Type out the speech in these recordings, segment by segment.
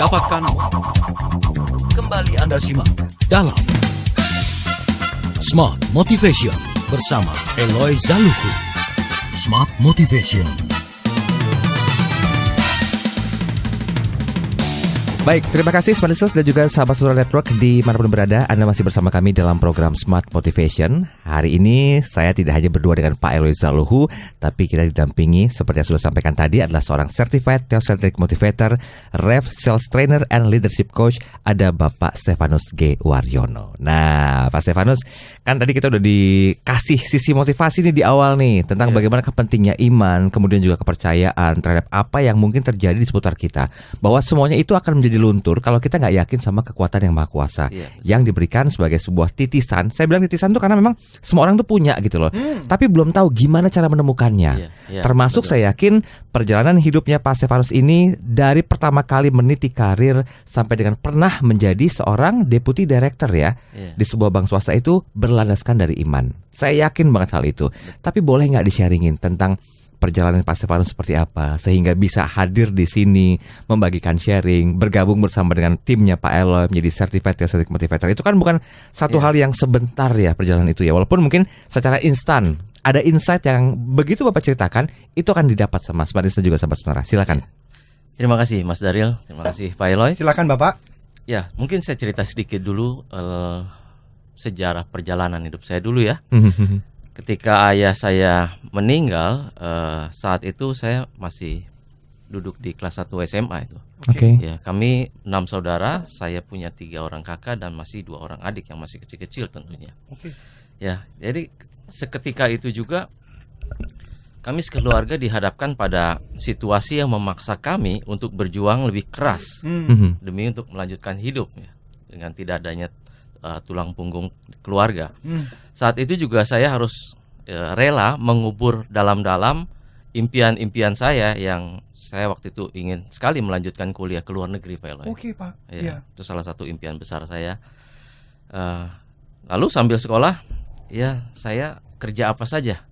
Dapatkan kembali Anda simak dalam Smart Motivation bersama Eloy Zaluku. Smart Motivation. Baik, terima kasih Smart Listeners dan juga sahabat Suara Network di manapun berada. Anda masih bersama kami dalam program Smart Motivation. Hari ini saya tidak hanya berdua dengan Pak Eloy Zaluhu, tapi kita didampingi seperti yang sudah sampaikan tadi adalah seorang Certified Theocentric Motivator, Rev Sales Trainer and Leadership Coach. Ada Bapak Stefanus G. Waryono. Nah, Pak Stefanus, kan tadi kita udah dikasih sisi motivasi nih di awal nih tentang bagaimana pentingnya iman, kemudian juga kepercayaan terhadap apa yang mungkin terjadi di seputar kita. Bahwa semuanya itu akan menjadi luntur kalau kita nggak yakin sama kekuatan yang Maha Kuasa yang diberikan sebagai sebuah titisan. Saya bilang titisan tuh karena memang semua orang tuh punya gitu loh, tapi belum tahu gimana cara menemukannya. Termasuk betul. Saya yakin perjalanan hidupnya Pak Stefanus ini dari pertama kali meniti karir sampai dengan pernah menjadi seorang deputy director di sebuah bank swasta itu berlandaskan dari iman. Saya yakin banget hal itu. Tapi boleh nggak di-sharingin tentang perjalanan Pak Stefanus seperti apa sehingga bisa hadir di sini, membagikan sharing, bergabung bersama dengan timnya Pak Eloy menjadi Certified Theocentric Motivator. Itu kan bukan satu hal yang sebentar ya perjalanan itu ya. Walaupun mungkin secara instan ada insight yang begitu Bapak ceritakan itu akan didapat sama Smart Listener juga sahabat Sonora. Silakan. Terima kasih Mas Daryl, terima kasih Pak Eloy. Silakan Bapak. Ya, mungkin saya cerita sedikit dulu sejarah perjalanan hidup saya dulu ya. Ketika ayah saya meninggal, saat itu saya masih duduk di kelas 1 SMA itu. Oke. Ya, kami 6 saudara, saya punya 3 orang kakak dan masih 2 orang adik yang masih kecil-kecil tentunya. Oke. Ya, jadi seketika itu juga kami sekeluarga dihadapkan pada situasi yang memaksa kami untuk berjuang lebih keras demi untuk melanjutkan hidup ya, dengan tidak adanya tulang punggung keluarga. Saat itu juga saya harus rela mengubur dalam-dalam impian-impian saya yang saya waktu itu ingin sekali melanjutkan kuliah ke luar negeri, Pak Eloy. Oke, Pak. Ya, itu salah satu impian besar saya. Lalu sambil sekolah, ya saya kerja apa saja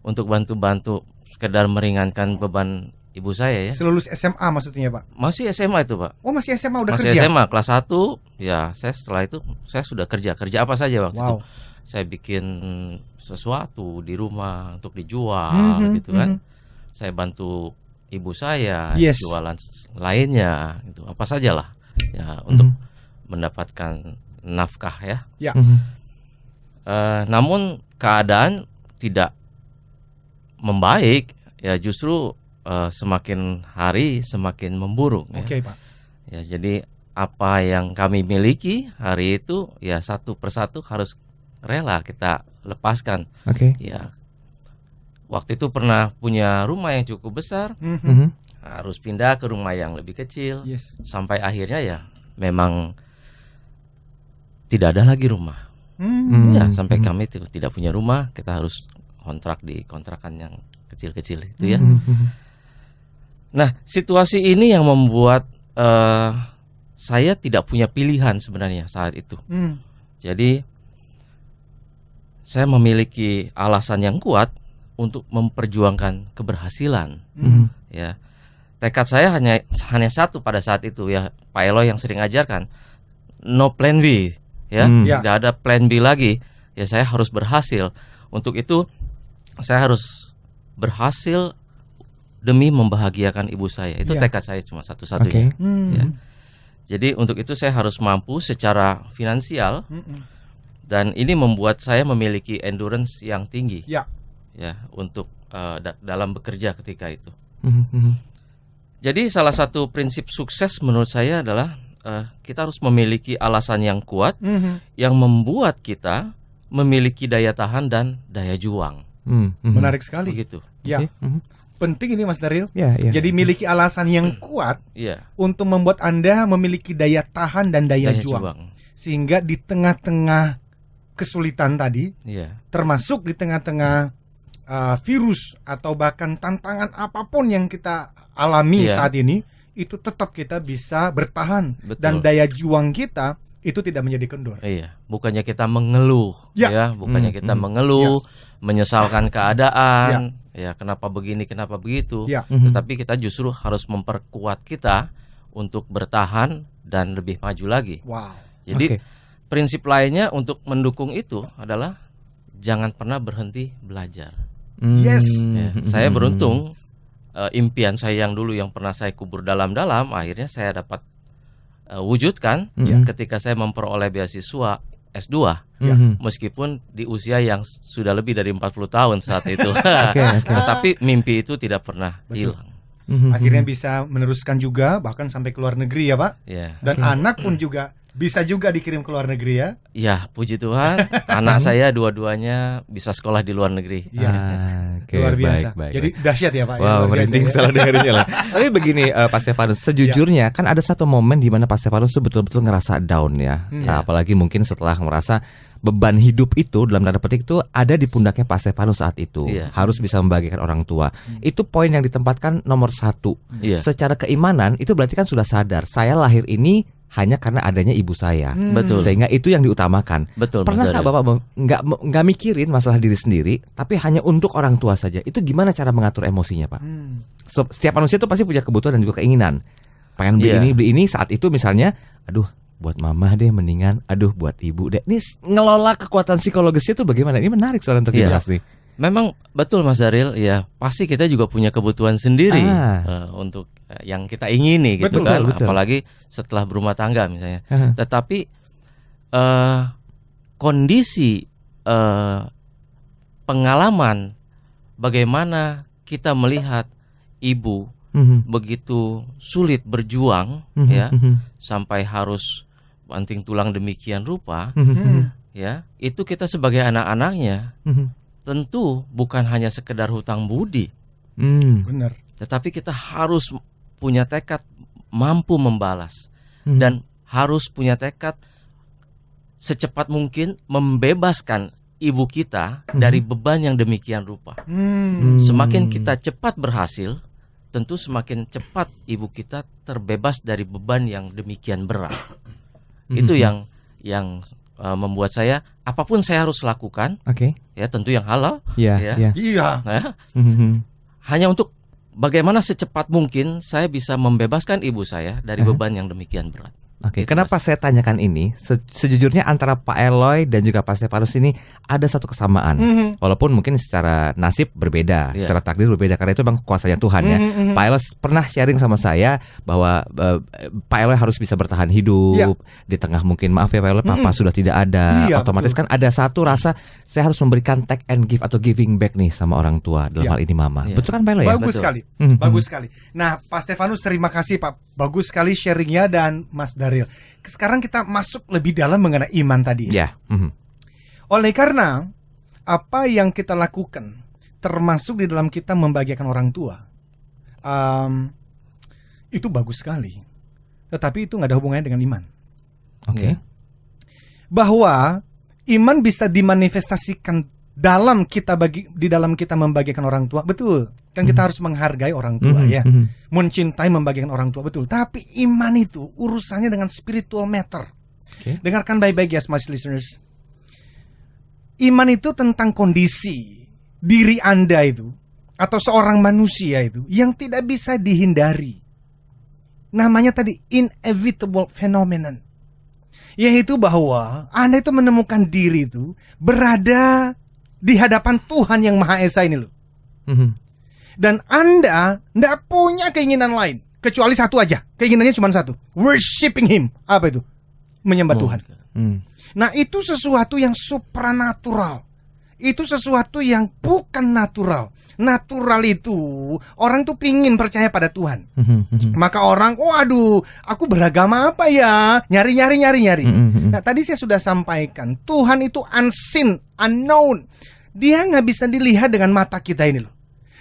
untuk bantu-bantu sekedar meringankan beban ibu saya ya. Selulus SMA maksudnya Pak? Masih SMA itu Pak. Oh masih SMA udah masih kerja? Masih SMA kelas 1. Ya saya setelah itu saya sudah kerja. Kerja apa saja waktu itu. Saya bikin sesuatu di rumah untuk dijual gitu kan. Saya bantu ibu saya jualan lainnya gitu. Apa sajalah ya untuk mendapatkan nafkah ya. Namun keadaan tidak membaik ya, justru semakin hari semakin memburuk. Oke, Pak. Ya, jadi apa yang kami miliki hari itu ya satu persatu harus rela kita lepaskan. Ya, waktu itu pernah punya rumah yang cukup besar, harus pindah ke rumah yang lebih kecil. Sampai akhirnya ya memang tidak ada lagi rumah. Ya, sampai kami tidak punya rumah, kita harus kontrak di kontrakan yang kecil-kecil itu ya. Nah, situasi ini yang membuat saya tidak punya pilihan sebenarnya saat itu. Jadi saya memiliki alasan yang kuat untuk memperjuangkan keberhasilan. Ya, tekad saya hanya satu pada saat itu ya, Pak Eloy yang sering ajarkan, no plan B. Ya, tidak ada plan B lagi. Ya, saya harus berhasil. Untuk itu saya harus berhasil demi membahagiakan ibu saya. Itu tekad saya cuma satu-satunya. Ya. Jadi untuk itu saya harus mampu secara finansial, dan ini membuat saya memiliki endurance yang tinggi. Ya, untuk dalam bekerja ketika itu. Jadi salah satu prinsip sukses menurut saya adalah kita harus memiliki alasan yang kuat yang membuat kita memiliki daya tahan dan daya juang. Menarik sekali. Begitu. Ya. Penting ini Mas Daryl. Jadi miliki alasan yang kuat untuk membuat Anda memiliki daya tahan dan daya juang. Sehingga di tengah-tengah kesulitan tadi, termasuk di tengah-tengah virus atau bahkan tantangan apapun yang kita alami saat ini, itu tetap kita bisa bertahan. Dan daya juang kita itu tidak menjadi kendor. Bukannya kita mengeluh, bukannya kita mengeluh, menyesalkan keadaan, ya kenapa begini, kenapa begitu. Tetapi kita justru harus memperkuat kita untuk bertahan dan lebih maju lagi. Wow. Jadi prinsip lainnya untuk mendukung itu adalah jangan pernah berhenti belajar. Yes. Ya, saya beruntung, impian saya yang dulu yang pernah saya kubur dalam-dalam, akhirnya saya dapat wujudkan ketika saya memperoleh beasiswa S2. Meskipun di usia yang sudah lebih dari 40 tahun saat itu. Tetapi mimpi itu tidak pernah hilang. Akhirnya bisa meneruskan juga, bahkan sampai ke luar negeri ya Pak. Dan anak pun juga bisa juga dikirim ke luar negeri ya. Ya, puji Tuhan, anak saya dua-duanya bisa sekolah di luar negeri. Luar biasa. Baik. Jadi dahsyat ya Pak. Wow, merinding salah dengerinnya lah. Tapi begini Pak Stefanus, sejujurnya kan ada satu momen di mana Pak Stefanus tuh betul-betul ngerasa down ya. Nah, apalagi mungkin setelah merasa beban hidup itu dalam tanda petik itu ada di pundaknya Pak Stefanus saat itu. Harus bisa membagikan orang tua. Itu poin yang ditempatkan nomor 1. Secara keimanan itu berarti kan sudah sadar, saya lahir ini hanya karena adanya ibu saya. Betul. Sehingga itu yang diutamakan. Betul. Pernah nggak Bapak nggak mikirin masalah diri sendiri, tapi hanya untuk orang tua saja? Itu gimana cara mengatur emosinya Pak? Setiap manusia itu pasti punya kebutuhan dan juga keinginan. Pengen beli ini saat itu misalnya, aduh buat mama deh mendingan, aduh buat ibu deh. Ini ngelola kekuatan psikologisnya itu bagaimana? Ini menarik soal untuk dibahas nih. Memang betul Mas Daril, ya pasti kita juga punya kebutuhan sendiri untuk yang kita ingini gitu kan, apalagi setelah berumah tangga misalnya. Tetapi kondisi pengalaman bagaimana kita melihat ibu begitu sulit berjuang ya sampai harus banting tulang demikian rupa ya, itu kita sebagai anak-anaknya tentu bukan hanya sekedar hutang budi, benar. tetapi kita harus punya tekad mampu membalas dan harus punya tekad secepat mungkin membebaskan ibu kita dari beban yang demikian rupa. Semakin kita cepat berhasil, tentu semakin cepat ibu kita terbebas dari beban yang demikian berat. Itu yang membuat saya apapun saya harus lakukan, ya tentu yang halal, hanya untuk bagaimana secepat mungkin saya bisa membebaskan ibu saya dari beban yang demikian berat. Kenapa saya tanyakan ini? Sejujurnya antara Pak Eloy dan juga Pak Stefanus ini ada satu kesamaan. Walaupun mungkin secara nasib berbeda, secara takdir berbeda, karena itu memang kuasanya Tuhan ya. Pak Eloy pernah sharing sama saya bahwa Pak Eloy harus bisa bertahan hidup di tengah mungkin, maaf ya Pak Eloy, papa sudah tidak ada. Otomatis kan ada satu rasa saya harus memberikan take and give atau giving back nih sama orang tua, dalam hal ini mama. Betul kan Pak Eloy ya? Bagus sekali. Bagus sekali. Nah, Pak Stefanus terima kasih Pak. Bagus sekali sharingnya dan Mas Daril. Sekarang kita masuk lebih dalam mengenai iman tadi. Oleh karena apa yang kita lakukan, termasuk di dalam kita membahagiakan orang tua, itu bagus sekali. Tetapi itu nggak ada hubungannya dengan iman. Bahwa iman bisa dimanifestasikan di dalam kita membahagiakan orang tua, betul. Kan kita harus menghargai orang tua ya, mencintai membahagiakan orang tua, betul. Tapi iman itu urusannya dengan spiritual matter. Dengarkan baik-baik ya, smart listeners. Iman itu tentang kondisi diri Anda itu atau seorang manusia itu yang tidak bisa dihindari. Namanya tadi inevitable phenomenon, yaitu bahwa Anda itu menemukan diri itu berada di hadapan Tuhan yang Maha Esa ini loh. Dan Anda tidak punya keinginan lain kecuali satu aja. Keinginannya cuma satu, worshiping Him. Apa itu? Menyembah Tuhan. Nah, itu sesuatu yang supranatural. Itu sesuatu yang bukan natural. Natural itu orang tuh pingin percaya pada Tuhan. Maka orang, waduh, aku beragama apa ya? Nyari. Nah, tadi saya sudah sampaikan, Tuhan itu unseen, unknown. Dia nggak bisa dilihat dengan mata kita ini loh.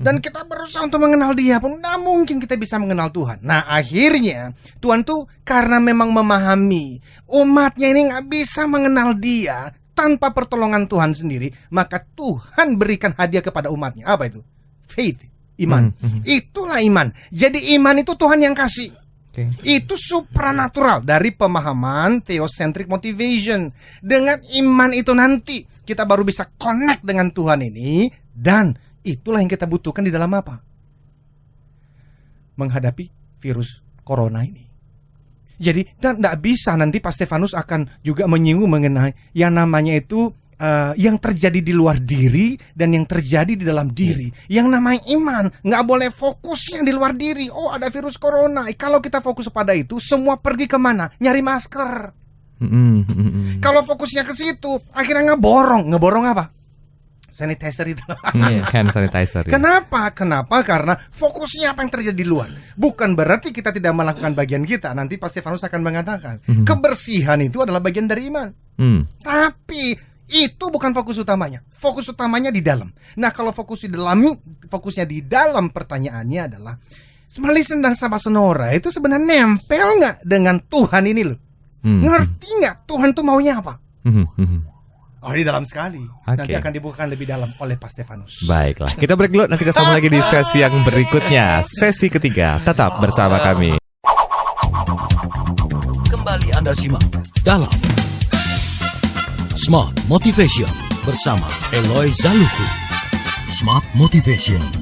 Dan kita berusaha untuk mengenal Dia pun tidak mungkin kita bisa mengenal Tuhan. Nah, akhirnya Tuhan tuh karena memang memahami umatnya ini nggak bisa mengenal Dia tanpa pertolongan Tuhan sendiri, maka Tuhan berikan hadiah kepada umatnya. Apa itu? Faith, iman. Itulah iman. Jadi iman itu Tuhan yang kasih. Itu supranatural dari pemahaman theocentric motivation. Dengan iman itu nanti kita baru bisa connect dengan Tuhan ini, dan itulah yang kita butuhkan di dalam apa? Menghadapi virus corona ini. Jadi tidak bisa nanti Pak Stefanus akan juga menyinggung mengenai yang namanya itu yang terjadi di luar diri dan yang terjadi di dalam diri. Yang namanya iman nggak boleh fokus yang di luar diri. Oh, ada virus corona. Kalau kita fokus pada itu, semua pergi kemana? Nyari masker. Kalau fokusnya ke situ, akhirnya ngeborong. Ngeborong apa? Sanitizer itu. Hand sanitizer. Kenapa? Karena fokusnya apa yang terjadi di luar. Bukan berarti kita tidak melakukan bagian kita. Nanti Pak Stefanus akan mengatakan kebersihan itu adalah bagian dari iman. Tapi itu bukan fokus utamanya. Fokus utamanya di dalam. Nah, kalau fokusnya di dalam, pertanyaannya adalah Smallison dan Sahabat Sonora itu sebenarnya nempel nggak dengan Tuhan ini loh? Ngerti nggak Tuhan tuh maunya apa? Oh, di dalam sekali. Nanti akan dibukakan lebih dalam oleh Pak Stefanus. Baiklah, kita break dulu. Nanti kita sambung lagi di sesi yang berikutnya. Sesi ketiga, tetap bersama kami. Kembali Anda simak dalam Smart Motivation bersama Eloy Zaluku. Smart Motivation.